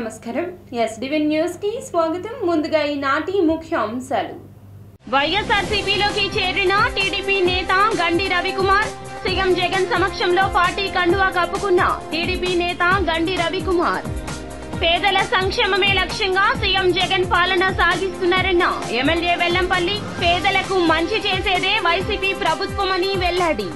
నమస్కారం SDV news కి స్వాగతం ముందుగా ఈనాటి ముఖ్యాంశాలు వైఎస్ఆర్సీపీలోకి చేరిన టీడీపీ నేత గండి రవికుమార్ సీఎం జగన్ సమక్షంలో పార్టీ కండువా కప్పుకున్న టీడీపీ నేత గండి రవికుమార్ పేదల సంక్షేమమే లక్ష్యంగా సీఎం జగన్ పాలన సాగిస్తున్నారన్న ఎమ్మెల్యే వెల్లంపల్లి పేదలకు మంచి చేసేదే వైసీపీ ప్రభుత్వమని వెల్లడి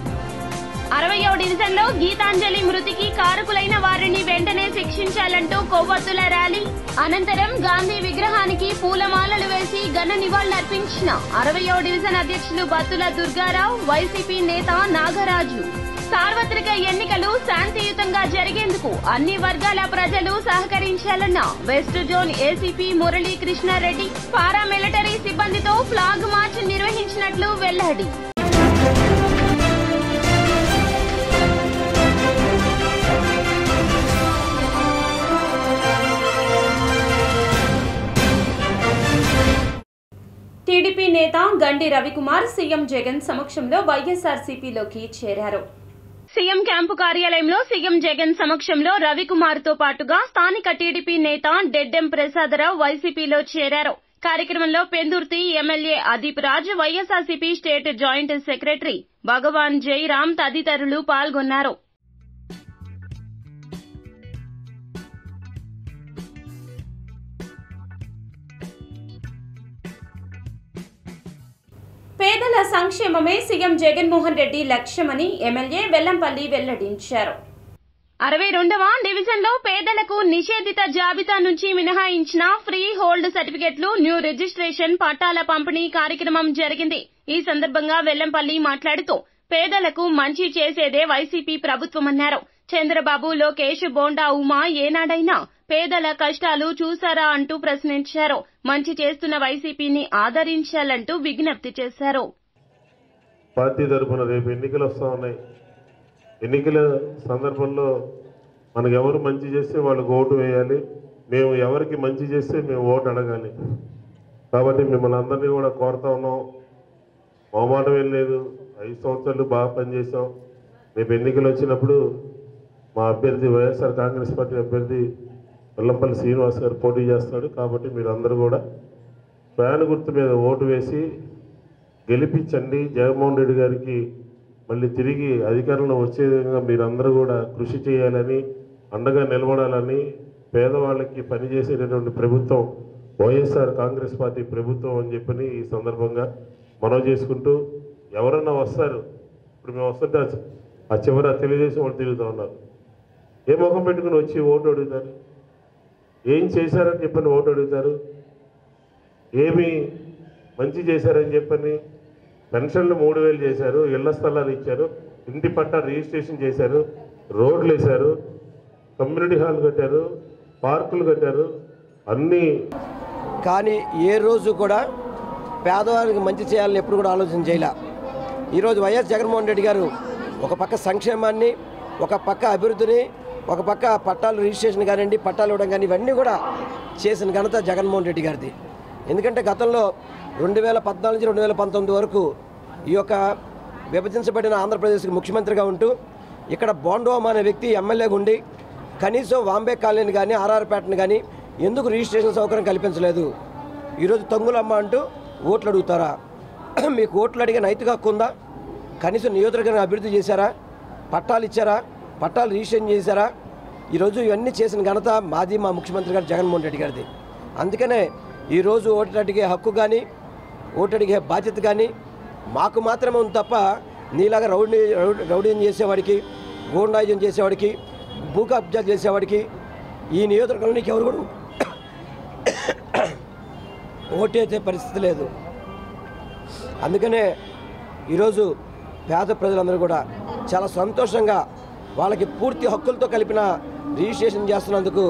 60వ డివిజన్లో గీతాంజలి మృతికి కారకులైన వారిని వెంటనే శిక్షించాలంటూ కొవ్వొత్తుల ర్యాలీ అనంతరం గాంధీ విగ్రహానికి పూలమాలలు వేసి ఘన నివాళులర్పించిన 60వ డివిజన్ అధ్యక్షులు బత్తుల దుర్గారావు వైసీపీ నేత నాగరాజు సార్వత్రిక ఎన్నికలు శాంతియుతంగా జరిగేందుకు అన్ని వర్గాల ప్రజలు సహకరించాలన్న west zone ACP Murali Krishna Reddy paramilitary సిబ్బందితో ఫ్లాగ్ మార్చ్ నిర్వహించినట్లు వెల్లడి టీడీపీ నేత గండి రవికుమార్ సీఎం జగన్ సమక్షంలో వైఎస్ఆర్సీపీలోకి చేరారు. సీఎం క్యాంపు కార్యాలయంలో సీఎం జగన్ సమక్షంలో రవికుమార్ తో పాటుగా స్థానిక టీడీపీ నేత డెడ్డెం ప్రసాదరావు వైసీపీలో చేరారు. కార్యక్రమంలో Pendurthi MLA Adeep Raj, YSRCP state joint secretary Bhagavan Jayaram తదితరులు పాల్గొన్నారు. పేదల సంక్షేమమే సీఎం జగన్మోహన్ రెడ్డి లక్ష్యమని ఎమ్మెల్యే వెల్లంపల్లి వెల్లడించారు. 62వ డివిజన్లో పేదలకు నిషేధిత జాబితా నుంచి మినహాయించిన ఫ్రీ హోల్డ్ సర్టిఫికెట్లు, న్యూ రిజిస్ట్రేషన్ పట్టాల పంపిణీ కార్యక్రమం జరిగింది. ఈ సందర్భంగా వెల్లంపల్లి మాట్లాడుతూ పేదలకు మంచి చేసేదే వైసీపీ ప్రభుత్వమన్నారు. చంద్రబాబు, లోకేష్, బోండా ఉమా ఏనాడైనా పేదల కష్టాలు చూశారా అంటూ ప్రశ్నించారు. మంచి చేస్తున్న వైసీపీని ఆదరించాలంటూ విజ్ఞప్తి చేశారు. పార్టీ తరఫున రేపు ఎన్నికలు వస్తా ఉన్నాయి. ఎన్నికల సందర్భంలో మనకు ఎవరు మంచి చేస్తే వాళ్ళకు ఓటు వేయాలి. మేము ఎవరికి మంచి చేస్తే మేము ఓటు అడగాలి. కాబట్టి మిమ్మల్ని అందరినీ కూడా కోరుతా ఉన్నాం. మొహమాటం ఏం లేదు. 5 సంవత్సరాలు బాగా పనిచేసాం. రేపు ఎన్నికలు వచ్చినప్పుడు మా అభ్యర్థి వైఎస్ఆర్ కాంగ్రెస్ పార్టీ అభ్యర్థి వెల్లంపల్లి శ్రీనివాస్ గారు పోటీ చేస్తాడు. కాబట్టి మీరు అందరూ కూడా ఫ్యాన్ గుర్తు మీద ఓటు వేసి గెలిపించండి. జగన్మోహన్ రెడ్డి గారికి మళ్ళీ తిరిగి అధికారంలో వచ్చే విధంగా మీరందరూ కూడా కృషి చేయాలని, అండగా నిలబడాలని, పేదవాళ్ళకి పనిచేసేటటువంటి ప్రభుత్వం వైఎస్ఆర్ కాంగ్రెస్ పార్టీ ప్రభుత్వం అని చెప్పని ఈ సందర్భంగా మనవి చేసుకుంటూ, ఎవరన్నా వస్తారు. ఇప్పుడు మేము వస్తుంటే ఆ చివర తెలుగుదేశం వాళ్ళు తిరుగుతూ ఉన్నారు. ఏ ముఖం పెట్టుకుని వచ్చి ఓటు అడుగుతారు? ఏం చేశారని చెప్పని ఓటు అడుగుతారు? ఏమి మంచి చేశారని చెప్పని పెన్షన్లు 3000 చేశారు, ఇళ్ల స్థలాలు ఇచ్చారు, ఇంటి పట్టా రిజిస్ట్రేషన్ చేశారు, రోడ్లు వేశారు, కమ్యూనిటీ హాల్ కట్టారు, పార్కులు కట్టారు, అన్నీ. కానీ ఏ రోజు కూడా పేదవారికి మంచి చేయాలని ఎప్పుడు కూడా ఆలోచన చేయలే. ఈరోజు వైఎస్ జగన్మోహన్ రెడ్డి గారు ఒక పక్క సంక్షేమాన్ని, ఒక పక్క అభివృద్ధిని, ఒక పక్క పట్టాలు రిజిస్ట్రేషన్ కానివ్వండి, పట్టాలు ఇవ్వడం కానీ ఇవన్నీ కూడా చేసిన ఘనత జగన్మోహన్ రెడ్డి గారిది. ఎందుకంటే గతంలో 2014 నుంచి 2019 వరకు ఈ యొక్క విభజించబడిన ఆంధ్రప్రదేశ్కి ముఖ్యమంత్రిగా ఉంటూ ఇక్కడ బోండోమా అనే వ్యక్తి ఎమ్మెల్యేగా ఉండి కనీసం వాంబే కాలనీని కానీ ఆర్ఆర్పేటను కానీ ఎందుకు రిజిస్ట్రేషన్ సౌకర్యం కల్పించలేదు? ఈరోజు తంగులమ్మ అంటూ ఓట్లు అడుగుతారా? మీకు ఓట్లు అడిగే నైతిక హక్కు ఉందా? కనీసం నియోజకవర్గాన్ని అభివృద్ధి చేశారా? పట్టాలు ఇచ్చారా? పట్టాలు రిజిస్ట్రేషన్ చేశారా? ఈరోజు ఇవన్నీ చేసిన ఘనత మాది, మా ముఖ్యమంత్రి గారు జగన్మోహన్ రెడ్డి గారిది. అందుకనే ఈరోజు ఓటు అడిగే హక్కు కానీ, ఓటు అడిగే బాధ్యత కానీ మాకు మాత్రమే ఉంది తప్ప నీలాగా రౌడీజం చేసేవాడికి, గూండాయిజం చేసేవాడికి, భూ కబ్జా చేసేవాడికి ఈ నియోజకవర్గంలో నీకు ఎవరు కూడా ఓటేసే పరిస్థితి లేదు. అందుకనే ఈరోజు పేద ప్రజలందరూ కూడా చాలా సంతోషంగా వాళ్ళకి పూర్తి హక్కులతో కలిపిన రిజిస్ట్రేషన్ చేస్తున్నందుకు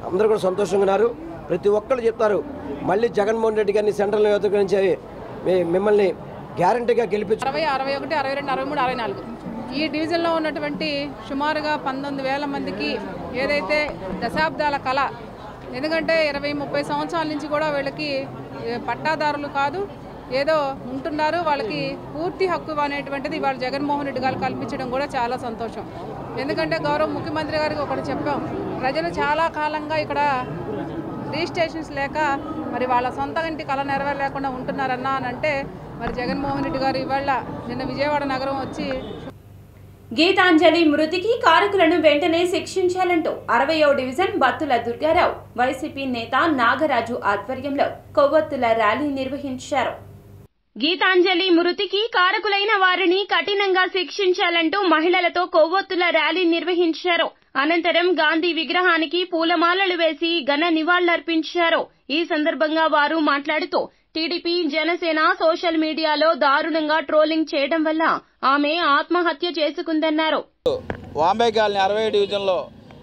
అందరూ కూడా సంతోషంగా ఉన్నారు. ప్రతి ఒక్కరు చెప్తారు మళ్ళీ జగన్మోహన్ రెడ్డి గారిని సెంట్రల్ నియోజకవర్గం నుంచి మిమ్మల్ని గ్యారంటీగా గెలిపించారు. 60, 61, 62, 63, 64 ఈ డివిజన్లో ఉన్నటువంటి సుమారుగా 19,000 మందికి ఏదైతే దశాబ్దాల కళ, ఎందుకంటే 20-30 సంవత్సరాల నుంచి కూడా వీళ్ళకి పట్టాదారులు కాదు, ఏదో ఉంటున్నారు, వాళ్ళకి పూర్తి హక్కు అనేటువంటిది ఇవాళ జగన్మోహన్ రెడ్డి గారు కల్పించడం కూడా చాలా సంతోషం. ఎందుకంటే గౌరవ ముఖ్యమంత్రి గారికి ఒకటి చెప్పాం, ప్రజలు చాలా కాలంగా ఇక్కడ రిజిస్ట్రేషన్స్ లేక మరి వాళ్ళ సొంత ఇంటి కళ నెరవేరలేకుండా ఉంటున్నారన్నా అని అంటే మరి జగన్మోహన్ రెడ్డి గారు ఇవాళ నిన్న విజయవాడ నగరం వచ్చి గీతాంజలి మృతికి కారకులను వెంటనే శిక్షించాలంటూ 60వ డివిజన్ బత్తుల దుర్గారావు వైసీపీ నేత నాగరాజు ఆధ్వర్యంలో కొవ్వొత్తుల ర్యాలీ నిర్వహించారు. గీతాంజలి మృతికి కారకులైన వారిని కఠినంగా శిక్షించాలంటూ మహిళలతో కొవ్వొత్తుల ర్యాలీ నిర్వహించారు. అనంతరం గాంధీ విగ్రహానికి పూలమాలలు వేసి ఘన నివాళులర్పించారు. ఈ సందర్భంగా వారు మాట్లాడుతూ టీడీపీ జనసేన సోషల్ మీడియాలో దారుణంగా ట్రోలింగ్ చేయడం వల్ల ఆమె ఆత్మహత్య చేసుకుందన్నారు. వాంబే కాలనీ 60 డివిజన్లో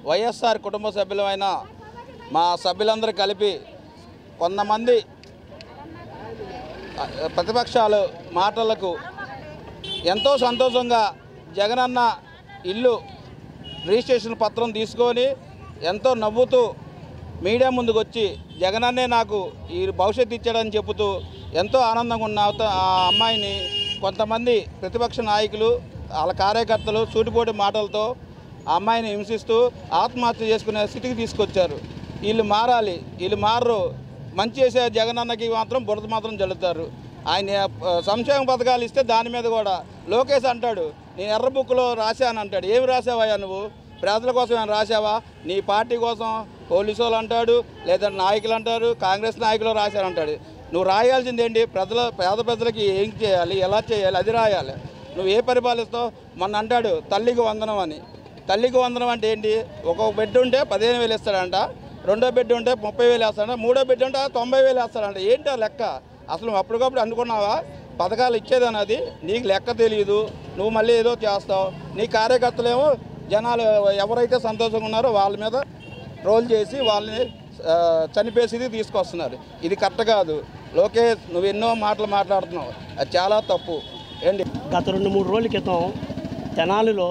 వైఎస్ఆర్ కుటుంబ సభ్యులమైన మా సభ్యులందరూ కలిపి కొంతమంది ప్రతిపక్షాలు మాటలకు ఎంతో సంతోషంగా జగనన్న ఇల్లు రిజిస్ట్రేషన్ పత్రం తీసుకొని ఎంతో నవ్వుతూ మీడియా ముందుకు వచ్చి జగనన్నే నాకు ఈ భవిష్యత్తు ఇచ్చాడని చెబుతూ ఎంతో ఆనందంగా ఉన్న ఆ అమ్మాయిని కొంతమంది ప్రతిపక్ష నాయకులు వాళ్ళ కార్యకర్తలు సూటిపోటి మాటలతో ఆ అమ్మాయిని హింసిస్తూ ఆత్మహత్య చేసుకునే స్థితికి తీసుకొచ్చారు. వీళ్ళు మారాలి, వీళ్ళు మారరు. మంచి చేసే జగనన్నకి మాత్రం బురద మాత్రం జల్లుతారు. ఆయన సంక్షేమ పథకాలు ఇస్తే దాని మీద కూడా లోకేష్ అంటాడు నేను ఎర్ర బుక్లో రాశాను అంటాడు. ఏమి రాసావయ్యా నువ్వు? ప్రజల కోసం ఏమైనా రాసావా? నీ పార్టీ కోసం పోలీసు వాళ్ళు అంటాడు, లేదా నాయకులు అంటారు, కాంగ్రెస్ నాయకులు రాశారంటాడు. నువ్వు రాయాల్సింది ఏంటి? పేద ప్రజలకి ఏం చేయాలి, ఎలా చేయాలి అది రాయాలి. నువ్వు ఏ పరిపాలిస్తావు? మొన్న అంటాడు తల్లికి వందనం అని. తల్లికి వందనం అంటే ఏంటి? ఒక బెడ్ ఉంటే 15,000 ఇస్తాడంట, రెండో బెడ్ ఉంటే 30,000 వేస్తాడంట, మూడో బెడ్ ఉంటే 90,000 వేస్తాడంట. ఏంటి ఆ లెక్క? అసలు నువ్వు అప్పటికప్పుడు అనుకున్నావా పథకాలు ఇచ్చేదని? అది నీకు లెక్క తెలియదు. నువ్వు మళ్ళీ ఏదో చేస్తావు. నీ కార్యకర్తలేమో జనాలు ఎవరైతే సంతోషంగా ఉన్నారో వాళ్ళ మీద ట్రోల్ చేసి వాళ్ళని చనిపేసి తీసుకొస్తున్నారు. ఇది కరెక్ట్ కాదు. లోకేష్ నువ్వు ఎన్నో మాటలు మాట్లాడుతున్నావు, అది చాలా తప్పు. ఏంటి గత 2-3 రోజుల క్రితం తెనాలిలో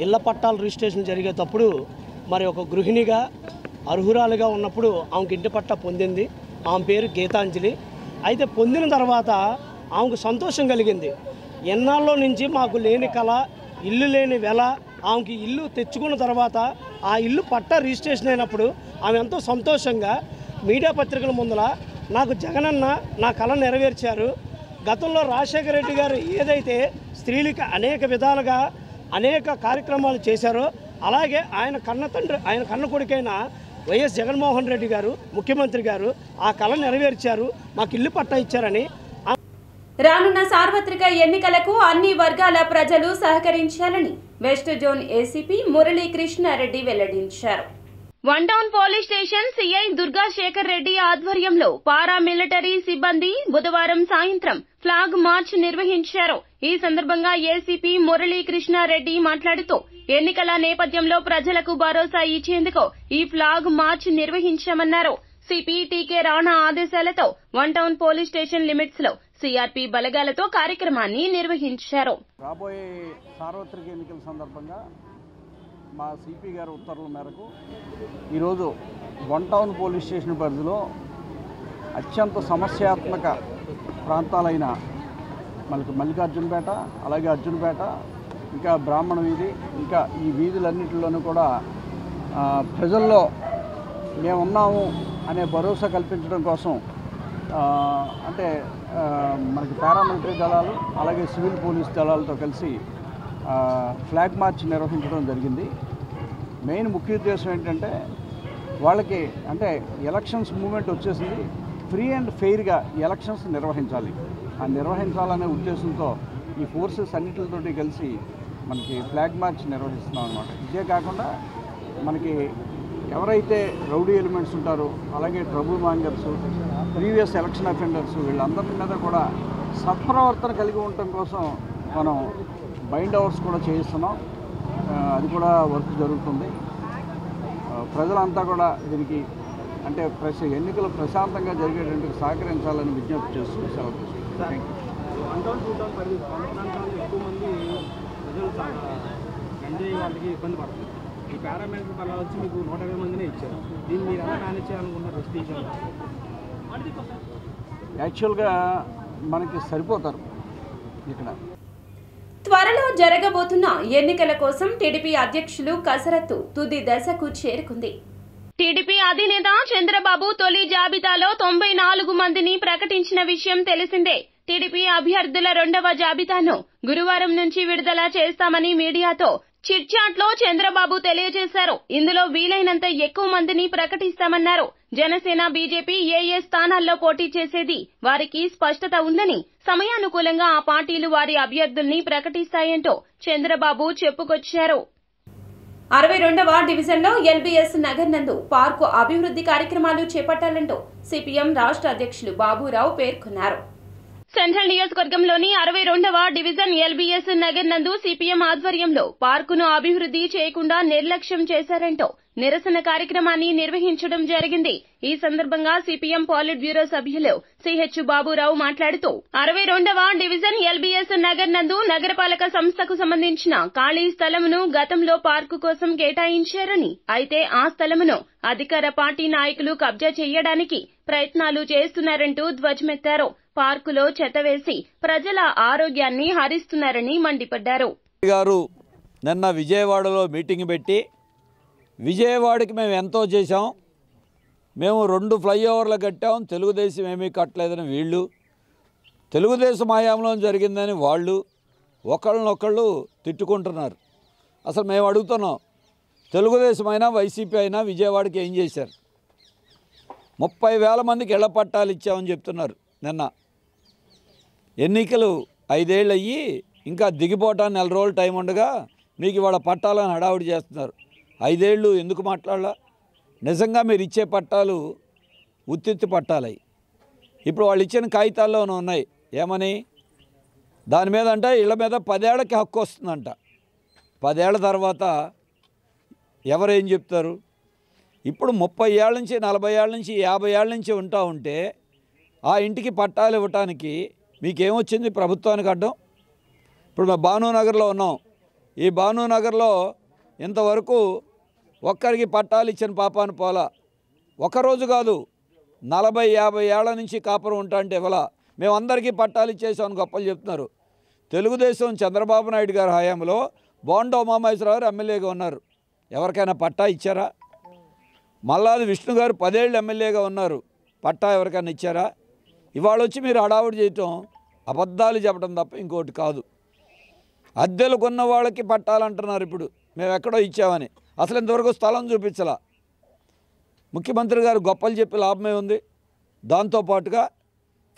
ఇళ్ల పట్టాల రిజిస్ట్రేషన్ జరిగేటప్పుడు మరి ఒక గృహిణిగా అర్హురాలుగా ఉన్నప్పుడు ఆమెకు ఇంటి పట్టా పొందింది. ఆమె పేరు గీతాంజలి. అయితే పొందిన తర్వాత ఆమెకు సంతోషం కలిగింది. ఎన్నాళ్ళలో నుంచి మాకు లేని కళ, ఇల్లు లేని వెల, ఆమెకి ఇల్లు తెచ్చుకున్న తర్వాత ఆ ఇల్లు పట్టా రిజిస్ట్రేషన్ అయినప్పుడు ఆమె ఎంతో సంతోషంగా మీడియా పత్రికల ముందర నాకు జగనన్న నా కళ నెరవేర్చారు. గతంలో రాజశేఖర రెడ్డి గారు ఏదైతే స్త్రీలకు అనేక విధాలుగా అనేక కార్యక్రమాలు చేశారో అలాగే ఆయన కన్న తండ్రి, ఆయన కన్న కొడుకైన వైఎస్ జగన్మోహన్ రెడ్డి గారు ముఖ్యమంత్రి గారు ఆ కళ నెరవేర్చారు, మాకు ఇల్లు పట్టా ఇచ్చారని. రానున్న సార్వత్రిక ఎన్నికలకు అన్ని వర్గాల ప్రజలు సహకరించాలని వెస్ట్ జోన్ ఏసీపీ మురళీకృష్ణారెడ్డి వెల్లడించారు. One town police station CI Durga Shekhar Reddy ఆధ్వర్యంలో పారామిలిటరీ సిబ్బంది బుధవారం సాయంత్రం ఫ్లాగ్ మార్చ్ నిర్వహించారు. ఈ సందర్భంగా ఏసీపీ మురళీకృష్ణారెడ్డి మాట్లాడుతూ ఎన్నికల నేపథ్యంలో ప్రజలకు భరోసా ఇచ్చేందుకు ఈ ఫ్లాగ్ మార్చ్ నిర్వహించామన్నారు. సిపి టీకే రాణా ఆదేశాలతో one town police station limits లో సిఆర్పి బలగాలతో కార్యక్రమాన్ని నిర్వహించారు. రాబోయే సార్వత్రిక ఎన్నికల సందర్భంగా మా సిపి గారి ఉత్తర్వుల మేరకు ఈరోజు వన్ టౌన్ పోలీస్ స్టేషన్ పరిధిలో అత్యంత సమస్యాత్మక ప్రాంతాలైన మనకి మల్లికార్జునపేట, అలాగే అర్జునపేట, ఇంకా బ్రాహ్మణ వీధి, ఇంకా ఈ వీధులన్నింటిలోనూ కూడా ప్రజల్లో మేమున్నాము అనే భరోసా కల్పించడం కోసం అంటే మనకి పారామిలిటరీ దళాలు అలాగే సివిల్ పోలీస్ దళాలతో కలిసి ఫ్లాగ్ మార్చ్ నిర్వహించడం జరిగింది. మెయిన్ ముఖ్య ఉద్దేశం ఏంటంటే వాళ్ళకి అంటే ఎలక్షన్స్ మూమెంట్ వచ్చేసింది, ఫ్రీ అండ్ ఫెయిర్గా ఎలక్షన్స్ నిర్వహించాలి. ఆ నిర్వహించాలనే ఉద్దేశంతో ఈ ఫోర్సెస్ అన్నిటితోటి కలిసి మనకి ఫ్లాగ్ మార్చ్ నిర్వహిస్తున్నాం అన్నమాట. ఇదే కాకుండా మనకి ఎవరైతే రౌడీ ఎలిమెంట్స్ ఉంటారో అలాగే trouble mongers, previous election offenders వీళ్ళందరి మీద కూడా సత్ప్రవర్తన కలిగి ఉండటం కోసం మనం బైండ్ అవర్స్ కూడా చేయిస్తున్నాం. అది కూడా వర్క్ జరుగుతుంది. ప్రజలంతా కూడా దీనికి అంటే ఎన్నికలు ప్రశాంతంగా జరిగేటందుకు సహకరించాలని విజ్ఞప్తి చేస్తూ సెలవు తీసుకుంటాం. వాళ్ళకి ఇబ్బంది పడుతుంది. ఈ పారామిలిటరీ దళాలు వచ్చి మీకు 120 మందినే ఇచ్చారు. దీన్ని మీరు ఎలా మేనేజ్ చేయాలనుకున్నారు? యాక్చువల్గా మనకి సరిపోతారు ఇక్కడ. త్వరలో జరగబోతున్న ఎన్నికల కోసం టీడీపీ అధ్యక్షులు కసరత్తు తుది దశకు చేరుకుంది. టీడీపీ అధినేత చంద్రబాబు తొలి జాబితాలో 94 మందిని ప్రకటించిన విషయం తెలిసిందే. టీడీపీ అభ్యర్థుల 2వ జాబితాను గురువారం నుంచి విడుదల చేస్తామని మీడియాతో చిట్చాట్లో చంద్రబాబు తెలియజేశారు. ఇందులో వీలైనంత ఎక్కువ మందిని ప్రకటిస్తామన్నారు. జనసేన, బీజేపీ ఏ స్థానాల్లో పోటీ చేసేది వారికి స్పష్టత ఉందని, సమయానుకూలంగా ఆ పార్టీలు వారి అభ్యర్థుల్ని ప్రకటిస్తాయంటూ చంద్రబాబు చెప్పుకొచ్చారు. 62వ డివిజన్లో ఎల్బీఎస్ నగర్ నందు పార్కు అభివృద్ధి కార్యక్రమాలు చేపట్టాలంటూ సిపిఎం రాష్ట్ర అధ్యక్షులు బాబురావు పేర్కొన్నారు. సెంట్రల్ నియోజకవర్గంలోని 62వ డివిజన్ ఎల్బీఎస్ నగర్ నందు సిపిఎం ఆధ్వర్యంలో పార్కును అభివృద్ధి చేయకుండా నిర్లక్ష్యం చేశారంటూ నిరసన కార్యక్రమాన్ని నిర్వహించడం జరిగింది. ఈ సందర్భంగా సిపిఎం పాలిట్ బ్యూరో సభ్యులు సిహెచ్ బాబురావు మాట్లాడుతూ 62వ డివిజన్ ఎల్బీఎస్ నగర్ నందు నగరపాలక సంస్థకు సంబంధించిన ఖాళీ స్థలమును గతంలో పార్కు కోసం కేటాయించారని, అయితే ఆ స్థలమును అధికార పార్టీ నాయకులు కబ్జా చేయడానికి ప్రయత్నాలు చేస్తున్నారంటూ ధ్వజమెత్తారు. పార్కులో చెత్త వేసి ప్రజల ఆరోగ్యాన్ని హరిస్తున్నారని మండిపడ్డారు. గారు నిన్న విజయవాడలో మీటింగ్ పెట్టి విజయవాడకి మేము ఎంతో చేశాం, మేము 2 ఫ్లైఓవర్లు కట్టాం, తెలుగుదేశం ఏమీ కట్టలేదని వీళ్ళు, తెలుగుదేశం హయాంలో జరిగిందని వాళ్ళు ఒకళ్ళనొకళ్ళు తిట్టుకుంటున్నారు. అసలు మేము అడుగుతున్నాం, తెలుగుదేశం అయినా వైసీపీ అయినా విజయవాడకి ఏం చేశారు? 30,000 మందికి ఇళ్ల పట్టాలు ఇచ్చామని చెప్తున్నారు. నిన్న ఎన్నికలు 5 ఏళ్ళు అయ్యి ఇంకా దిగిపోవటానికి 4 రోజులు టైం ఉండగా మీకు ఇవాళ పట్టాలని హడావుడి చేస్తున్నారు. 5 ఏళ్ళు ఎందుకు మాట్లాడాలా? నిజంగా మీరు ఇచ్చే పట్టాలు ఉత్తిత్తి పట్టాలయ్యి. ఇప్పుడు వాళ్ళు ఇచ్చిన కాగితాల్లోనే ఉన్నాయి. ఏమని? దాని మీద అంటే ఇళ్ల మీద 10 ఏళ్లకి హక్కు వస్తుందంట. 10 ఏళ్ల తర్వాత ఎవరేం చెప్తారు? ఇప్పుడు 30 ఏళ్ళ నుంచి 40 ఏళ్ళ నుంచి 50 ఏళ్ళ నుంచి ఉంటా ఉంటే ఆ ఇంటికి పట్టాలు ఇవ్వటానికి మీకేమొచ్చింది ప్రభుత్వానికి అడ్డం? ఇప్పుడు మేము భానునగర్లో ఉన్నాం. ఈ భానునగర్లో ఇంతవరకు ఒక్కరికి పట్టాలు ఇచ్చిన పాపాను పోలా. ఒకరోజు కాదు, 40-50 ఏళ్ల నుంచి కాపురం ఉంటా అంటే ఇవ్వాల. మేము అందరికీ పట్టాలు ఇచ్చేసామని గొప్పలు చెప్తున్నారు. తెలుగుదేశం చంద్రబాబు నాయుడు గారి హయాంలో బోండా ఉమామహేశ్వరరావు గారు ఎమ్మెల్యేగా ఉన్నారు. ఎవరికైనా పట్టా ఇచ్చారా? మల్లాది విష్ణు గారు 10 ఏళ్ళు ఎమ్మెల్యేగా ఉన్నారు. పట్టా ఎవరికైనా ఇచ్చారా? ఇవాళ వచ్చి మీరు హడావుడి చేయటం, అబద్ధాలు చెప్పడం తప్ప ఇంకోటి కాదు. అద్దెలు కొన్న వాళ్ళకి పట్టాలంటున్నారు. ఇప్పుడు మేము ఎక్కడో ఇచ్చామని అసలు ఇంతవరకు స్థలం చూపించలా. ముఖ్యమంత్రి గారు గొప్పలు చెప్పి లాభమే ఉంది. దాంతోపాటుగా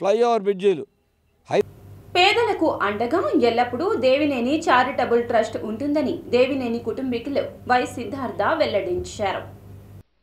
ఫ్లైఓవర్ బ్రిడ్జీలు, పేదలకు అండగా ఎల్లప్పుడూ దేవినేని చారిటబుల్ ట్రస్ట్ ఉంటుందని దేవినేని కుటుంబీకులు వై సిద్ధార్థ వెల్లడించారు.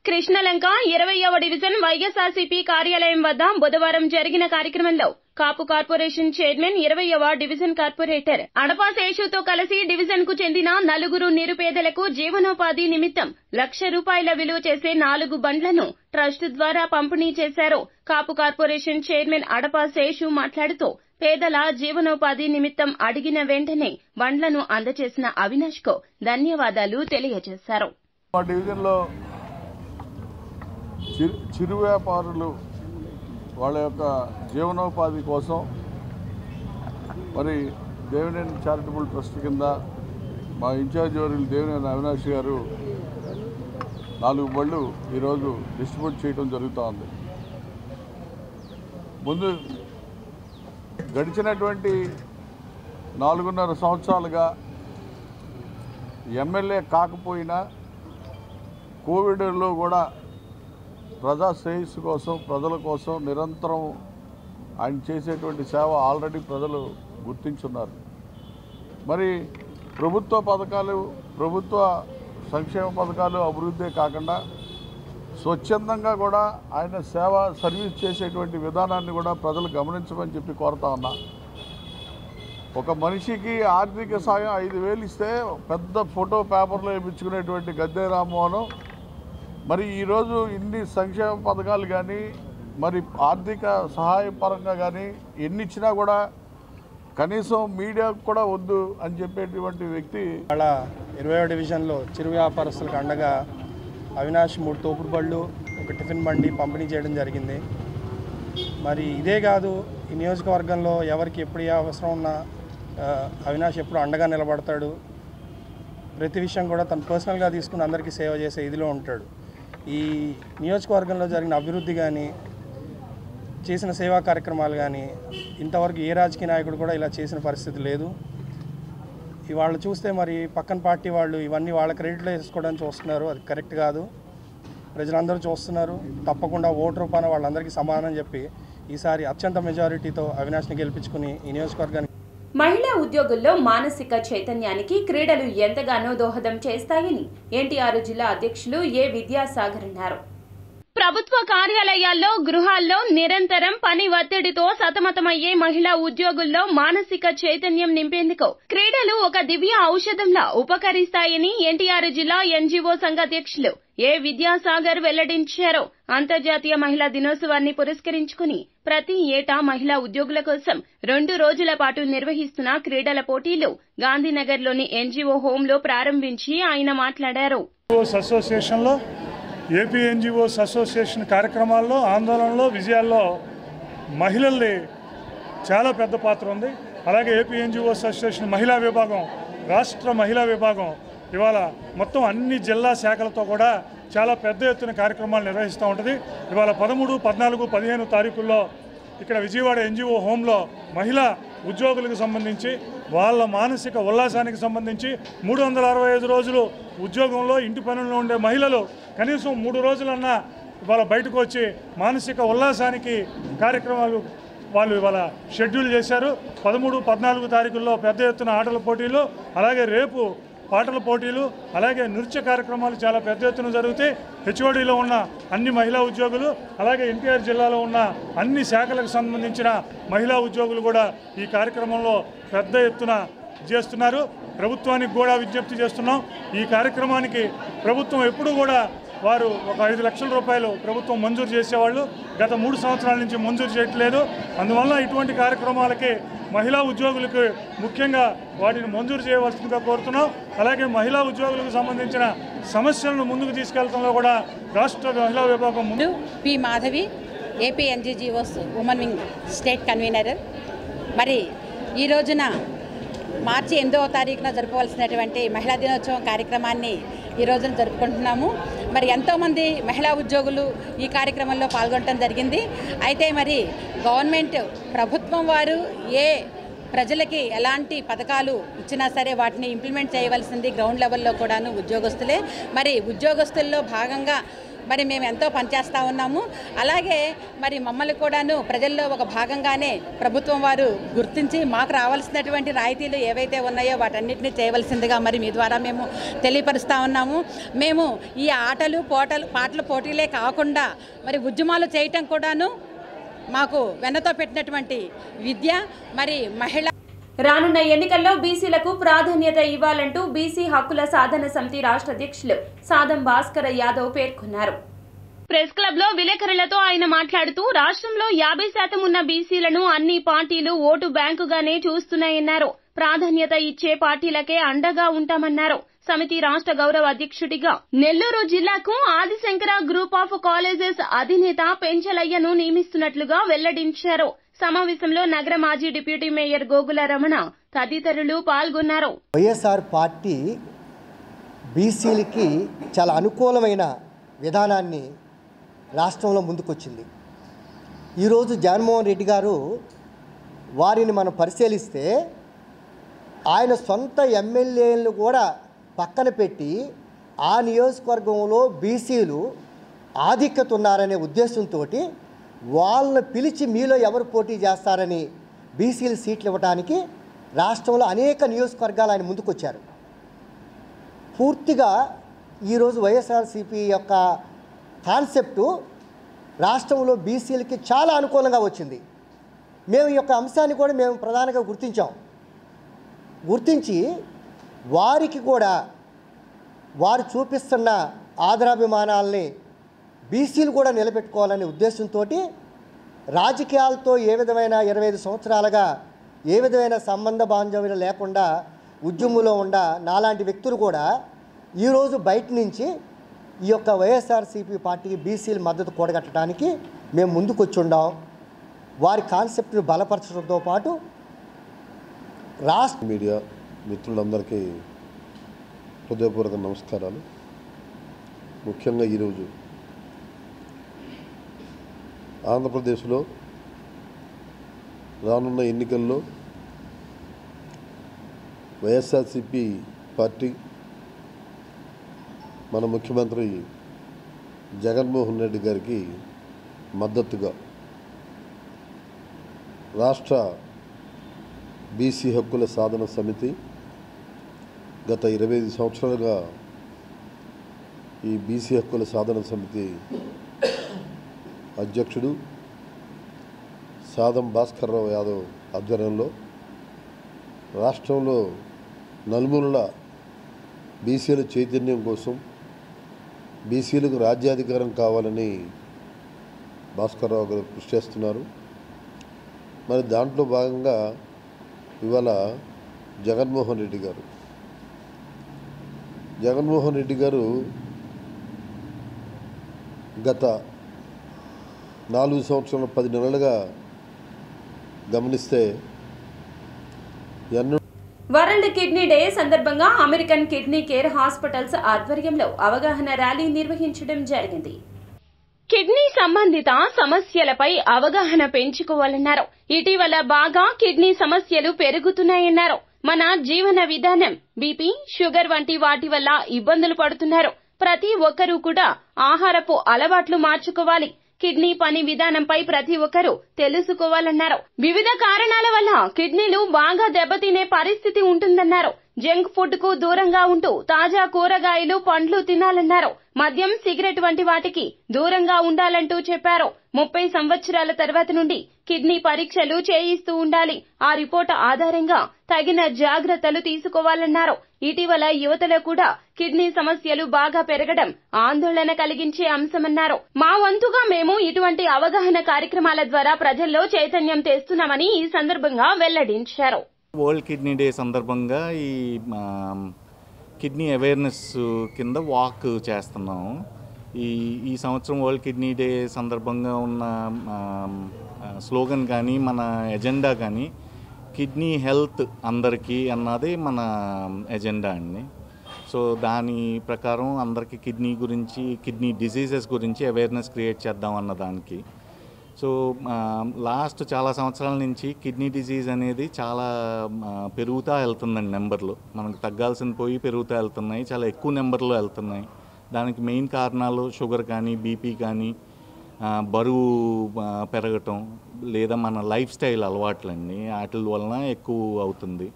కృష్ణలంక 20వ డివిజన్ వైఎస్ఆర్సీపీ కార్యాలయం వద్ద బుధవారం జరిగిన కార్యక్రమంలో కాపు కార్పొరేషన్ చైర్మన్ 20వ డివిజన్ కార్పొరేటర్ అడపా శేషుతో కలిసి డివిజన్ కు చెందిన 4 నిరుపేదలకు జీవనోపాధి నిమిత్తం ₹1,00,000 విలువ చేసే 4 బండ్లను ట్రస్ట్ ద్వారా పంపిణీ చేశారు. కాపు కార్పొరేషన్ చైర్మన్ అడపా శేషు మాట్లాడుతూ పేదల జీవనోపాధి నిమిత్తం అడిగిన వెంటనే బండ్లను అందజేసిన అవినాష్ కు ధన్యవాదాలు తెలియజేశారు. చిరు వ్యాపారులు వాళ్ళ యొక్క జీవనోపాధి కోసం మరి దేవినేని చారిటబుల్ ట్రస్ట్ కింద మా ఇన్ఛార్జ్ వర్యులు దేవినేని అవినాష్ గారు 4 బళ్ళు ఈరోజు డిస్ట్రిబ్యూట్ చేయడం జరుగుతూ ఉంది. ముందు గడిచినటువంటి 4.5 సంవత్సరాలుగా ఎమ్మెల్యే కాకపోయినా కోవిడ్లో కూడా ప్రజా శ్రేయస్సు కోసం, ప్రజల కోసం నిరంతరం ఆయన చేసేటువంటి సేవ ఆల్రెడీ ప్రజలు గుర్తించున్నారు. మరి ప్రభుత్వ పథకాలు, ప్రభుత్వ సంక్షేమ పథకాలు అభివృద్ధే కాకుండా స్వచ్ఛందంగా కూడా ఆయన సర్వీస్ చేసేటువంటి విధానాన్ని కూడా ప్రజలు గమనించమని చెప్పి కోరుతా ఉన్నా. ఒక మనిషికి ఆర్థిక సాయం 5,000 ఇస్తే పెద్ద ఫోటో పేపర్లో వేయించుకునేటువంటి గద్దె రామ్మోహన్ మరి ఈరోజు ఇన్ని సంక్షేమ పథకాలు కానీ మరి ఆర్థిక సహాయపరంగా కానీ ఎన్ని ఇచ్చినా కూడా కనీసం మీడియాకు కూడా వద్దు అని చెప్పేటువంటి వ్యక్తి. అలా 20వ డివిజన్లో చిరు వ్యాపారస్తులకు అండగా అవినాష్ 3 తోపుడు బళ్ళు, 1 టిఫిన్ బండి పంపిణీ చేయడం జరిగింది. మరి ఇదే కాదు, ఈ నియోజకవర్గంలో ఎవరికి ఎప్పుడు ఏ అవసరం ఉన్నా అవినాష్ ఎప్పుడు అండగా నిలబడతాడు. ప్రతి విషయం కూడా తను పర్సనల్గా తీసుకుని అందరికీ సేవ చేసే ఇదిలో ఉంటాడు. ఈ నియోజకవర్గంలో జరిగిన అభివృద్ధి కానీ చేసిన సేవా కార్యక్రమాలు కానీ ఇంతవరకు ఏ రాజకీయ నాయకుడు కూడా ఇలా చేసిన పరిస్థితి లేదు. ఇవాళ చూస్తే మరి పక్కన పార్టీ వాళ్ళు ఇవన్నీ వాళ్ళ క్రెడిట్లో వేసుకోవడానికి చూస్తున్నారు. అది కరెక్ట్ కాదు. ప్రజలందరూ చూస్తున్నారు. తప్పకుండా ఓటు రూపాన వాళ్ళందరికీ సమాధానం చెప్పి ఈసారి అత్యంత మెజారిటీతో అవినాష్ని గెలిపించుకుని ఈ నియోజకవర్గానికి. మహిళా ఉద్యోగుల్లో మానసిక చైతన్యానికి క్రీడలు ఎంతగానో దోహదం చేస్తాయని ఎన్టీఆర్ జిల్లా అధ్యక్షులు ఏ విద్యాసాగర్ అన్నారు. ప్రభుత్వ కార్యాలయాల్లో, గృహాల్లో నిరంతరం పని ఒత్తిడితో సతమతమయ్యే మహిళా ఉద్యోగుల్లో మానసిక చైతన్యం నింపేందుకు క్రీడలు ఒక దివ్య ఔషధంలా ఉపకరిస్తాయని ఎన్టీఆర్ జిల్లా ఎన్జీఓ సంఘ అధ్యక్షులు ఏ విద్యాసాగర్ వెల్లడించారు. అంతర్జాతీయ మహిళా దినోత్సవాన్ని పురస్కరించుకుని ప్రతి ఏటా మహిళా ఉద్యోగుల కోసం 2 రోజుల పాటు నిర్వహిస్తున్న క్రీడల పోటీలు గాంధీనగర్లోని ఎన్జీఓ హోంలో ప్రారంభించి ఆయన మాట్లాడారు. అసోసియేషన్లో ఏపీ ఎన్జీఓస్ అసోసియేషన్ కార్యక్రమాల్లో, ఆందోళనలో, విజయాల్లో మహిళల్ని చాలా పెద్ద పాత్ర ఉంది. అలాగే ఏపీ ఎన్జీఓస్ అసోసియేషన్ మహిళా విభాగం, రాష్ట్ర మహిళా విభాగం ఇవాళ మొత్తం అన్ని జిల్లా శాఖలతో కూడా చాలా పెద్ద ఎత్తున కార్యక్రమాలు నిర్వహిస్తూ ఉంటుంది. ఇవాళ 13, 14, 15 తారీఖుల్లో ఇక్కడ విజయవాడ ఎన్జీఓ హోంలో మహిళా ఉద్యోగులకు సంబంధించి వాళ్ళ మానసిక ఉల్లాసానికి సంబంధించి 365 రోజులు ఉద్యోగంలో ఇంటి పనుల్లో ఉండే మహిళలు కనీసం 3 రోజులన్నా ఇవాళ బయటకు వచ్చి మానసిక ఉల్లాసానికి కార్యక్రమాలు వాళ్ళు ఇవాళ షెడ్యూల్ చేశారు. 13, 14 తారీఖుల్లో పెద్ద ఎత్తున ఆటల పోటీలు, అలాగే రేపు పాటల పోటీలు, అలాగే నృత్య కార్యక్రమాలు చాలా పెద్ద ఎత్తున జరుగుతాయి. హెచ్ఓడిలో ఉన్న అన్ని మహిళా ఉద్యోగులు, అలాగే ఎన్టీఆర్ జిల్లాలో ఉన్న అన్ని శాఖలకు సంబంధించిన మహిళా ఉద్యోగులు కూడా ఈ కార్యక్రమంలో పెద్ద ఎత్తున చేస్తున్నారు. ప్రభుత్వానికి కూడా విజ్ఞప్తి చేస్తున్నాం. ఈ కార్యక్రమానికి ప్రభుత్వం ఎప్పుడూ కూడా వారు ఒక 5 లక్షల రూపాయలు ప్రభుత్వం మంజూరు చేసేవాళ్ళు. గత 3 సంవత్సరాల నుంచి మంజూరు చేయట్లేదు. అందువల్ల ఇటువంటి కార్యక్రమాలకి మహిళా ఉద్యోగులకు ముఖ్యంగా వాటిని మంజూరు చేయవలసిందిగా కోరుతున్నాం. అలాగే మహిళా ఉద్యోగులకు సంబంధించిన సమస్యలను ముందుకు తీసుకెళ్లడంలో కూడా రాష్ట్ర మహిళా విభాగం ముందు. P Madhavi, AP NGOs women wing state convener. మరి ఈ రోజున మార్చి 8వ తారీఖున జరుపుకోవాల్సినటువంటి మహిళా దినోత్సవం కార్యక్రమాన్ని ఈ రోజున జరుపుకుంటున్నాము. మరి ఎంతోమంది మహిళా ఉద్యోగులు ఈ కార్యక్రమంలో పాల్గొనడం జరిగింది. అయితే మరి గవర్నమెంట్ ప్రభుత్వం వారు ఏ ప్రజలకి ఎలాంటి పథకాలు ఇచ్చినా సరే వాటిని ఇంప్లిమెంట్ చేయవలసింది గ్రౌండ్ లెవెల్లో కూడాను ఉద్యోగస్తులే. మరి ఉద్యోగస్తుల్లో భాగంగా మరి మేము ఎంతో పనిచేస్తూ ఉన్నాము. అలాగే మరి మమ్మల్ని కూడాను ప్రజల్లో ఒక భాగంగానే ప్రభుత్వం వారు గుర్తించి మాకు రావాల్సినటువంటి రాయితీలు ఏవైతే ఉన్నాయో వాటన్నిటిని చేయవలసిందిగా మరి మీ ద్వారా మేము తెలియపరుస్తూ ఉన్నాము. మేము ఈ ఆటలు పాటల పోటీలే కాకుండా మరి ఉద్యమాలు చేయటం కూడాను మాకు వెన్నతో పెట్టినటువంటి విద్య. మరి మహిళ రానున్న ఎన్నికల్లో బీసీలకు ప్రాధాన్యత ఇవ్వాలంటూ బీసీ హక్కుల సాధన సమితి రాష్ట్ర అధ్యక్షులు సాదం భాస్కర్ యాదవ్ పేర్కొన్నారు. ప్రెస్ క్లబ్ లో విలేకరులతో ఆయన మాట్లాడుతూ రాష్ట్రంలో 50% ఉన్న బీసీలను అన్ని పార్టీలు ఓటు బ్యాంకుగానే చూస్తున్నాయన్నారు. ప్రాధాన్యత ఇచ్చే పార్టీలకే అండగా ఉంటామన్నారు. సమితి రాష్ట్ర గౌరవ అధ్యక్షుడిగా నెల్లూరు జిల్లాకు ఆదిశంకర గ్రూప్ ఆఫ్ కాలేజెస్ అధినేత పెంచలయ్యను నియమిస్తున్నట్లుగా వెల్లడించారు. సమావేశంలో నగర మాజీ డిప్యూటీ మేయర్ గోగుల రమణ తదితరులు పాల్గొన్నారు. వైఎస్ఆర్ పార్టీ బీసీలకి చాలా అనుకూలమైన విధానాన్ని రాష్ట్రంలో ముందుకొచ్చింది. ఈరోజు జగన్మోహన్ రెడ్డి గారు వారిని మనం పరిశీలిస్తే ఆయన సొంత ఎమ్మెల్యేలను కూడా పక్కన పెట్టి ఆ నియోజకవర్గంలో బీసీలు ఆధిక్యత ఉన్నారనే ఉద్దేశంతో వాళ్ళని పిలిచి మీలో ఎవరు పోటీ చేస్తారని బీసీలు సీట్లు ఇవ్వడానికి రాష్ట్రంలో అనేక నియోజకవర్గాలు ఆయన ముందుకొచ్చారు. పూర్తిగా ఈరోజు వైఎస్ఆర్సీపీ యొక్క కాన్సెప్టు రాష్ట్రంలో బీసీలకి చాలా అనుకూలంగా వచ్చింది. మేము ఈ యొక్క అంశాన్ని కూడా మేము ప్రధానంగా గుర్తించి వారికి కూడా వారు చూపిస్తున్న ఆదరాభిమానాలని బీసీలు కూడా నిలబెట్టుకోవాలనే ఉద్దేశంతో రాజకీయాలతో ఏ విధమైన 25 సంవత్సరాలుగా ఏ విధమైన సంబంధ బాంధవ్యం లేకుండా ఉద్యమంలో ఉన్న నాలాంటి వ్యక్తులు కూడా ఈరోజు బయట నుంచి ఈ యొక్క వైఎస్ఆర్సీపీ పార్టీకి బీసీల మద్దతు కూడగట్టడానికి మేము ముందుకొచ్చి ఉన్నాం. వారి కాన్సెప్ట్ను బలపరచడంతో పాటు రాష్ట్ర మీడియా మిత్రులందరికీ హృదయపూర్వక నమస్కారాలు. ముఖ్యంగా ఈరోజు ఆంధ్రప్రదేశ్లో రానున్న ఎన్నికల్లో వైఎస్ఆర్సీపీ పార్టీ మన ముఖ్యమంత్రి జగన్మోహన్ రెడ్డి గారికి మద్దతుగా రాష్ట్ర బీసీ హక్కుల సాధన సమితి గత 25 సంవత్సరాలుగా ఈ బీసీ హక్కుల సాధన సమితి అధ్యక్షుడు సాదం భాస్కర్రావు యాదవ్ ఆధ్వర్యంలో రాష్ట్రంలో నలుమూలల బీసీల చైతన్యం కోసం బీసీలకు రాజ్యాధికారం కావాలని భాస్కర్రావు గారు కృషి చేస్తున్నారు. మరి దాంట్లో భాగంగా ఇవాళ జగన్మోహన్ రెడ్డి గారు గత 4 సంవత్సరాల 10 నెలలుగా గమనిస్తే వరల్డ్ కిడ్నీ డే సందర్భంగా అమెరికన్ కిడ్నీ కేర్ హాస్పిటల్స్ ఆధ్వర్యంలో అవగాహన ర్యాలీ నిర్వహించడం జరిగింది. కిడ్నీ సంబంధిత సమస్యలపై అవగాహన పెంచుకోవాలన్నారు. ఇటీవల బాగా కిడ్నీ సమస్యలు పెరుగుతున్నాయన్నారు. మన జీవన విధానం బీపీ, షుగర్ వంటి వాటి వల్ల ఇబ్బందులు పడుతున్నారు. ప్రతి ఒక్కరూ కూడా ఆహారపు అలవాట్లు మార్చుకోవాలి. కిడ్నీ పని విధానంపై ప్రతి ఒక్కరూ తెలుసుకోవాలన్నారు. వివిధ కారణాల వల్ల కిడ్నీలు బాగా దెబ్బతినే పరిస్థితి ఉంటుందన్నారు. జంక్ ఫుడ్ కు దూరంగా ఉంటూ తాజా కూరగాయలు, పండ్లు తినాలన్నారు. మద్యం, సిగరెట్ వంటి వాటికి దూరంగా ఉండాలంటూ చెప్పారు. 30 సంవత్సరాల తర్వాత నుండి కిడ్నీ పరీక్షలు చేయిస్తూ ఉండాలి. ఆ రిపోర్ట్ ఆధారంగా తగిన జాగ్రత్తలు తీసుకోవాలన్నారు. ఇటీవల యువతలో కూడా కిడ్నీ సమస్యలు బాగా పెరగడం ఆందోళన కలిగించే అంశమన్నారు. మా వంతుగా మేము ఇటువంటి అవగాహన కార్యక్రమాల ద్వారా ప్రజల్లో చైతన్యం తెస్తున్నామని ఈ సందర్భంగా వెల్లడించారు. వరల్డ్ కిడ్నీ డే సందర్భంగా ఈ కిడ్నీ అవేర్నెస్ కింద వాక్ చేస్తున్నాం. ఈ సంవత్సరం వరల్డ్ కిడ్నీ డే సందర్భంగా ఉన్న స్లోగన్ కానీ మన ఎజెండా కానీ కిడ్నీ హెల్త్ అందరికీ అన్నది మన ఎజెండా అండి. సో దాని ప్రకారం అందరికీ కిడ్నీ డిసీజెస్ గురించి అవేర్నెస్ క్రియేట్ చేద్దాం అన్న దానికి. సో లాస్ట్ చాలా సంవత్సరాల నుంచి కిడ్నీ డిసీజ్ అనేది చాలా పెరుగుతూ వెళ్తుందండి. నెంబర్లు మనకు తగ్గాల్సిన పోయి పెరుగుతూ వెళ్తున్నాయి, చాలా ఎక్కువ నెంబర్లో వెళ్తున్నాయి. దానికి మెయిన్ కారణాలు షుగర్ కానీ, బీపీ కానీ, బరువు పెరగటం, లేదా మన లైఫ్ స్టైల్ అలవాట్లండి, వాటి వలన ఎక్కువ అవుతుంది.